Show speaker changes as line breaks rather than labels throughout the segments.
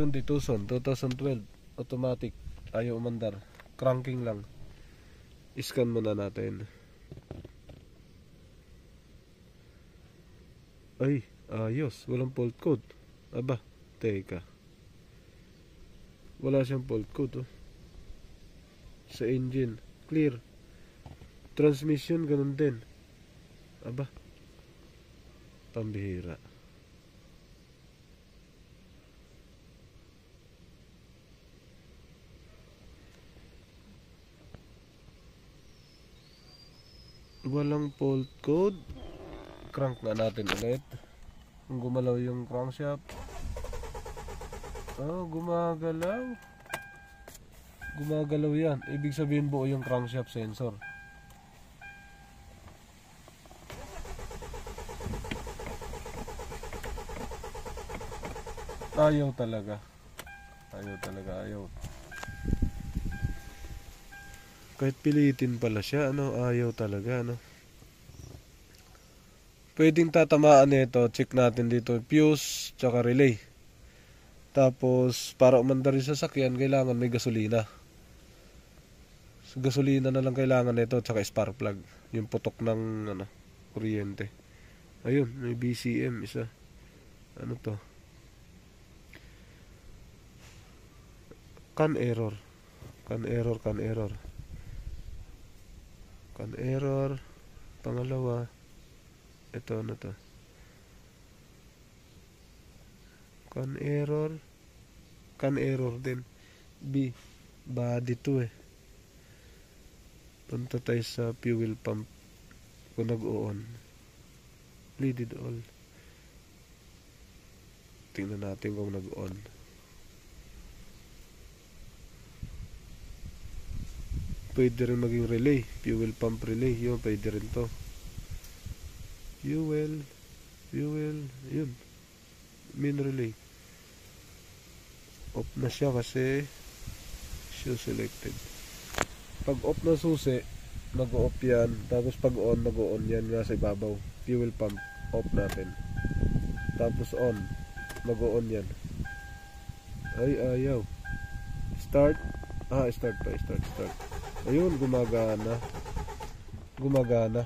Hyundai Tucson 2012 automatic, ayaw umandar, cranking lang. Iscan muna natin. Ay, ayos, walang fault code. Aba, teka, wala siyang fault code, oh. Sa engine clear, transmission ganun din. Aba, pambihira. Walang fault code. Crank nga natin ulit. Kung gumalaw yung crankshaft. Oh, gumagalaw. Gumagalaw yan. Ibig sabihin buo yung crankshaft sensor. Ayaw talaga. Ayaw talaga, ayaw. Kahit pilitin pala siya, ano, ayaw talaga, ano. Pwedeng tatamaan nito, check natin dito, fuse, tsaka relay. Tapos, para umandar yung sasakyan, kailangan may gasolina. So, gasolina na lang kailangan nito, tsaka spark plug. Yung putok ng, ano, kuryente. Ayun, may BCM, isa. Ano to? Can error. Can error, can error. Can error. Pangalawa, ito ano to? Can error. Can error din. B, body to eh. Punta tayo sa fuel pump. Kung nag-on, bleeded all. Tingnan natin kung nag-on. Pwede rin maging relay, fuel pump relay, yun, pwede rin to. Fuel, yun, main relay. Off na siya kasi show selected. Pag off na susi, mag-off yan. Tapos pag on, mag-on yan nga sa ibabaw. Fuel pump, off natin. Tapos on, mag-on yan. Ay, ayaw. Start. Start pa, start. Ayun, gumagana. Gumagana.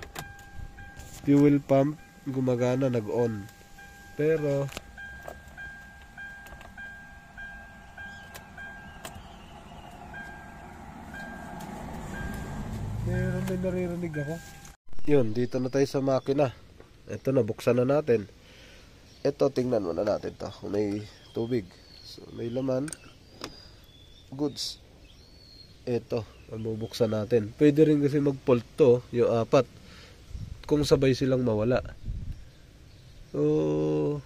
Fuel pump, gumagana, nag-on. Pero meron may naririnig ako. Yun, dito na tayo sa makina. Ito na, buksan na natin. Ito, tingnan muna natin to. Kung may tubig. So, may laman. Goods. Ito, ang bubuksan natin. Pwede rin kasi mag-fault to, yung apat, kung sabay silang mawala. So,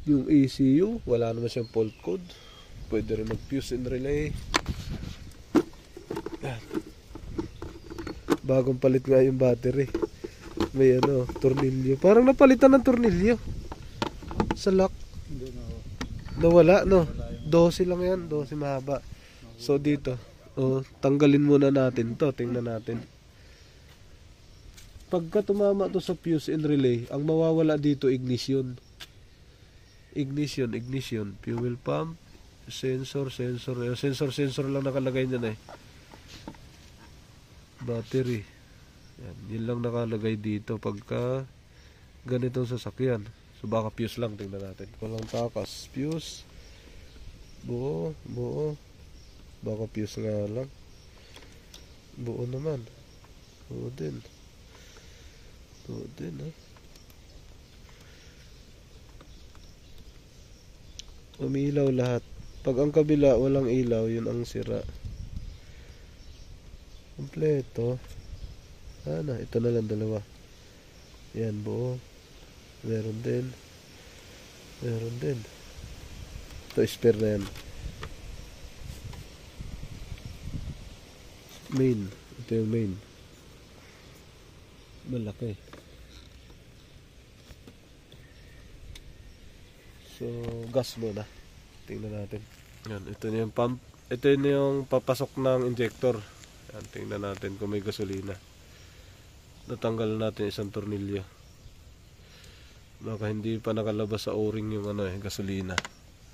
yung ECU, wala naman siyang fault code. Pwede rin mag-fuse and relay. Bagong palit nga yung battery. May ano, tornilyo. Parang napalitan ng tornilyo sa lock. Nawala, no? 12 lang yan, 12 mahaba. So dito, tanggalin muna natin to, tingnan natin. Pagka tumama to sa fuse and relay, ang mawawala dito ignition. Ignition, fuel pump, sensor lang nakalagay niyan eh. Battery. Yan, yun lang nakalagay dito pagka ganitong sasakyan. So baka fuse lang, tingnan natin. Walang takas, fuse. Buo. Baka fuse nga lang. Buo naman. Buo din ha. Umiilaw lahat. Pag ang kabila walang ilaw, yun ang sira. Kompleto. Ito na lang dalawa. Yan, buo. Meron din. Ito, spare na yan. Main. Ito yung main. Malaki. So, gas muna. Tingnan natin. Yan, ito na yung pump. Ito na yung papasok ng injector. Yan, tingnan natin kung may gasolina. Natanggal natin isang tornilyo. Baka hindi pa nakalabas sa o-ring yung gasolina.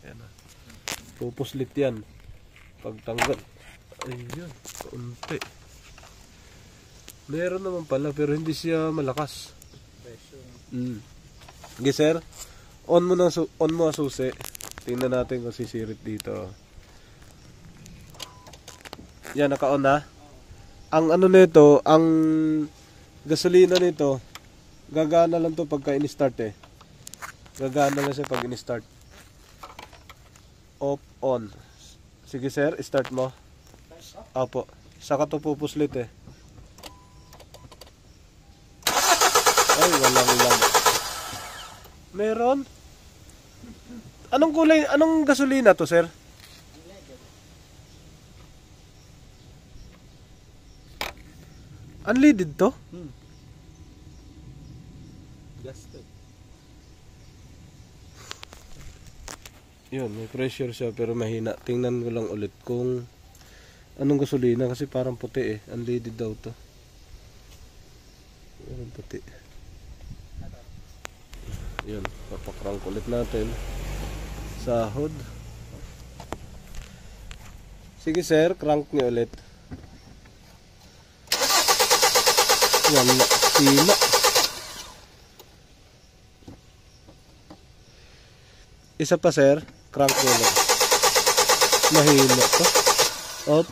Ayan na. Pupuslit yan. Pagtanggal. Ayun, kaunti. Meron naman pala pero hindi siya malakas. Okay sir, on mo ang susi. Tingnan natin kung sisirit dito. Yan, naka-on na. Ang ano nito, ang gasolina nito, gagana lang to pagka in-start eh. Gagana lang siya pag in-start. Off, on. Sige sir, start mo. Opo. Saka to pupuslit eh. Ay, walang lang. Meron? Anong kulay, anong gasolina to sir? Unleaded to?
Gas to.
Yun, may pressure siya pero mahina. Tingnan ko lang ulit kung anong gasolina kasi parang puti eh. Unleaded daw to. Parang puti. Yun, papakrank ulit natin. Sahod. Sige sir, crank niyo ulit. Wala, sila. Isa pa sir, crank niyo ulit. Mahina to. Up.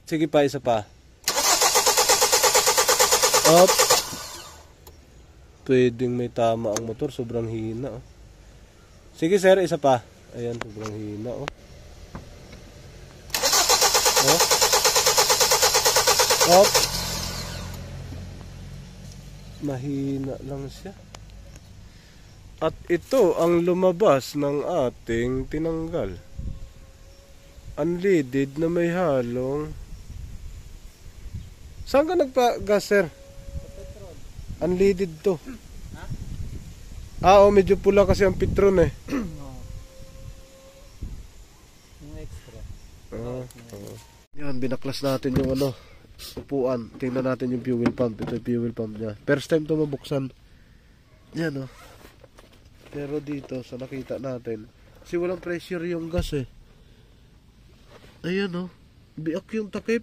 Sige pa, isa pa. Up. Pwedeng may tama ang motor, sobrang hina oh. Sige sir, isa pa. Ayan, sobrang hina oh. Oh. Up. Mahina lang siya. At ito ang lumabas ng ating tinanggal. Unleaded na may halong. Saan ka nagpa-gas sir? Unleaded to. Oo, medyo pula kasi ang Petron eh.
Yung extra.
Yan, binaklas natin yung ano, upuan. Tingnan natin yung fuel pump. Ito yung fuel pump niya. First time to mabuksan. Yan oh. Pero dito, sa nakita natin, kasi walang pressure yung gas eh. Ayan oh. Biak yung takip.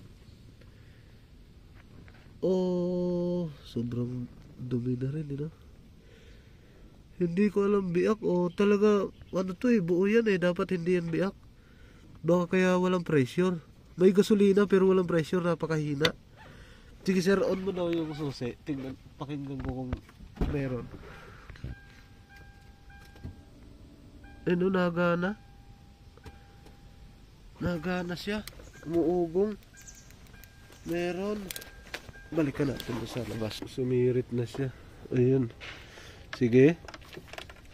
Oh, sobrang dumi na rin, you know? Hindi ko alam biak o talaga, ano to eh, buo yan eh, dapat hindi yan biak. Baka kaya walang pressure. May gasolina pero walang pressure, napakahina. Sige sir, on mo daw yung susi. Tingnan, pakinggan ko kung meron. Ano, nagana? Nagana siya. Umuugong. Meron. Balikan natin sa labas. Sumirit na siya. Ayun. Sige.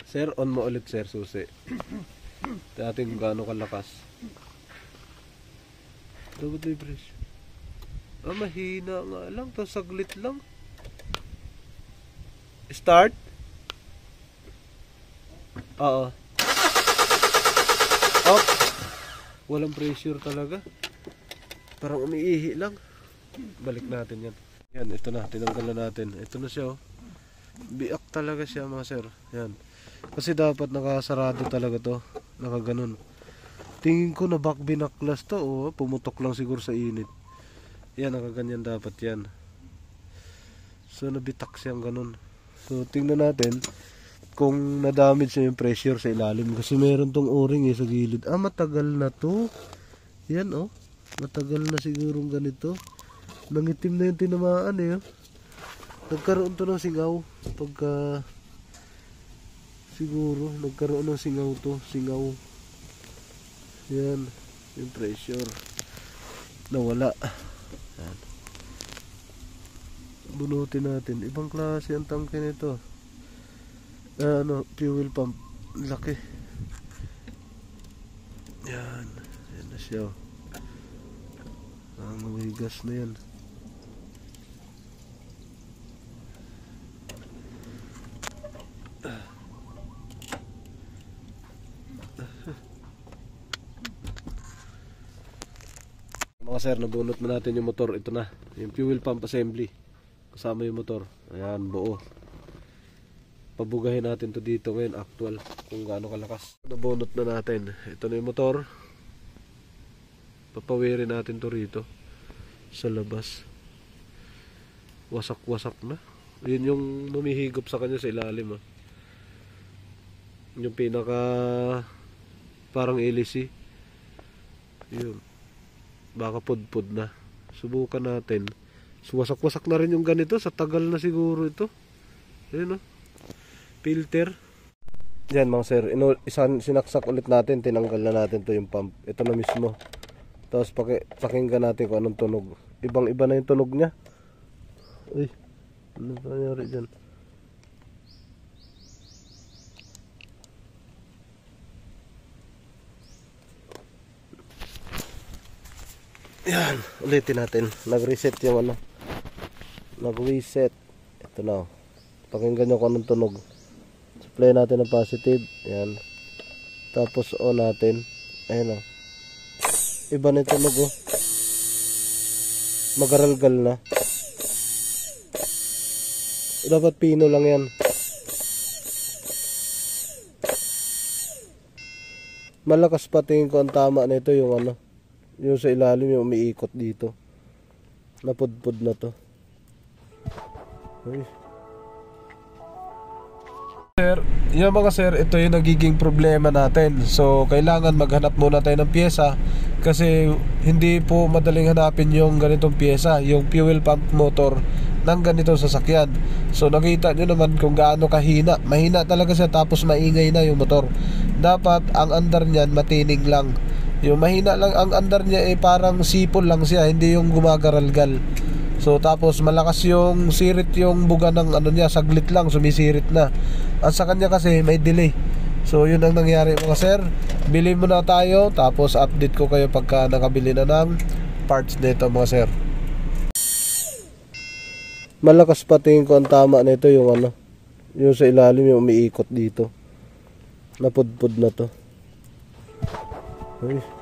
Sir, on mo ulit sir, susi. Tingnan kung gaano kalakas. Dapat may pressure. Ah, mahina nga lang. To saglit lang. Start. Oo. Up. Walang pressure talaga. Parang umiihi lang. Balik natin yan. Yan, ito na. Tinanggal na natin. Ito na siya oh. Biak talaga siya mga sir. Yan. Kasi dapat nakasarado talaga to. Nakaganon. Tingin ko na back binaklas to oh. Pumutok lang siguro sa init. Yan, nakaganyan dapat yan. So nabitak siyang ganun. So tingnan natin kung na-damage na yung pressure sa ilalim. Kasi meron tong o-ring eh sa gilid. Ah, matagal na to. Yan oh. Matagal na siguro ganito. Nangitim na yung tinamaan eh. Nagkaroon to ng singaw. Pagka siguro nagkaroon ng singaw to. Singaw. Yan. Yung pressure. Nawala. Yan. Bunutin natin. Ibang klase ang tangke nito. Ano, fuel pump. Laki. Yan. Yan na siya. Ang may gas na yan. Mga sir, nabunot na natin yung motor. Ito na, yung fuel pump assembly kasama yung motor. Ayan, buo. Pabugahin natin to dito ngayon, actual, kung gaano kalakas. Nabunot na natin. Ito na yung motor. Papawirin natin to rito sa labas. Wasak-wasak na. Yun yung lumihigop sa kanya sa ilalim. Yung pinaka parang LC. Yun. Baka pudpud na. Subukan natin. So, wasak-wasak na rin yung ganito. Sa tagal na siguro ito. Yun, filter. Yan mga sir, sinaksak ulit natin, tinanggal na natin to yung pump. Ito na mismo. Tapos pakinggan natin kung anong tunog. Ibang iba na yung tunog niya. Uy, ano nangyari dyan? Yan, ulitin natin. Nag-reset yung ano. Nag-reset. Ito na. Pakinggan nyo kung anong tunog. Play natin ng positive. Yan. Tapos on natin. Ayan o. Iba na yung tunog o. Magaralgal na. Dapat pino lang yan. Malakas pa, tingin ko ang tama nito yung ano. Yung sa ilalim yung umiikot dito. Napudpud na to. Ay. Sir, yung mga sir, ito yung nagiging problema natin. So, kailangan maghanap muna tayo ng pyesa kasi hindi po madaling hanapin yung ganitong pyesa, yung fuel pump motor ng ganitong sasakyan. So, nakita nyo naman kung gaano kahina. Mahina talaga siya tapos maingay na yung motor. Dapat ang andar niyan matining lang. Yung mahina lang ang andar niya parang sipol lang siya, hindi yung gumagaralgal. So tapos malakas yung sirit yung buga ng ano niya, saglit lang sumisirit na. At sa kanya kasi may delay. So yun ang nangyari mga sir. Bili muna tayo tapos update ko kayo pagka nakabili na ng parts nito mga sir. Malakas pa, tingin ko ang tama nito yung ano, yung sa ilalim yung umiikot dito. Napudpud na to. Ay.